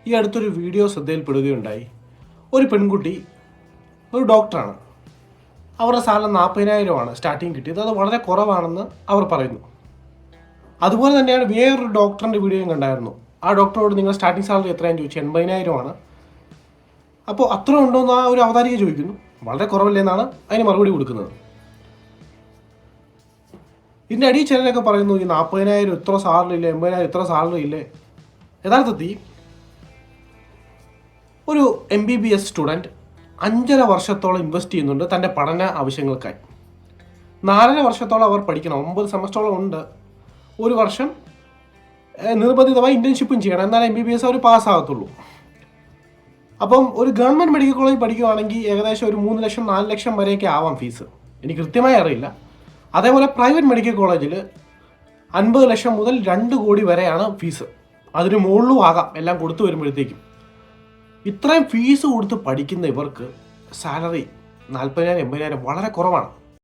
ഈ അടുത്തൊരു വീഡിയോ ശ്രദ്ധയിൽപ്പെടുകയുണ്ടായി. ഒരു പെൺകുട്ടി ഒരു ഡോക്ടറാണ്. അവരുടെ സാലറി 40,000 സ്റ്റാർട്ടിങ് കിട്ടിയത്. അത് വളരെ കുറവാണെന്ന് അവർ പറയുന്നു. അതുപോലെ തന്നെയാണ് വേറൊരു ഡോക്ടറിൻ്റെ വീഡിയോയും കണ്ടായിരുന്നു. ആ ഡോക്ടറോട് നിങ്ങൾ സ്റ്റാർട്ടിങ് സാലറി എത്രയാണെന്ന് ചോദിച്ചു. 80,000. അപ്പോൾ അത്ര ഉണ്ടോയെന്ന് ആ ഒരു അവതാരിക ചോദിക്കുന്നു. വളരെ കുറവല്ലേ എന്നാണ് അതിന് മറുപടി കൊടുക്കുന്നത്. ഇതിൻ്റെ അടിയിൽ ചിലരൊക്കെ പറയുന്നു ഈ 40,000 ഇത്ര സാലറി ഇല്ലേ, 80,000 ഇത്ര സാലറി ഇല്ലേ. യഥാർത്ഥത്തിൽ ഒരു MBBS സ്റ്റുഡൻറ്റ് 5.5 വർഷത്തോളം ഇൻവെസ്റ്റ് ചെയ്യുന്നുണ്ട് തൻ്റെ പഠന ആവശ്യങ്ങൾക്കായി. 4.5 വർഷത്തോളം അവർ പഠിക്കണം. 9 സെമസ്റ്ററോളം ഉണ്ട്. ഒരു വർഷം നിർബന്ധിതമായി ഇൻറ്റേൺഷിപ്പും ചെയ്യണം. എന്നാലും MBBS അവർ പാസ്സാകത്തുള്ളൂ. അപ്പം ഒരു ഗവൺമെൻറ് മെഡിക്കൽ കോളേജ് പഠിക്കുകയാണെങ്കിൽ ഏകദേശം ഒരു 3 ലക്ഷം 4 ലക്ഷം വരെയൊക്കെ ആവാം ഫീസ്. എനിക്ക് കൃത്യമായി അറിയില്ല. അതേപോലെ പ്രൈവറ്റ് മെഡിക്കൽ കോളേജിൽ 50 ലക്ഷം മുതൽ 2 കോടി വരെയാണ് ഫീസ്. അതിന് മുകളിലും ആകാം എല്ലാം കൊടുത്തു വരുമ്പോഴത്തേക്കും. ഇത്രയും ഫീസ് കൊടുത്ത് പഠിക്കുന്ന ഇവർക്ക് സാലറി 40,000 80,000 വളരെ കുറവാണ്.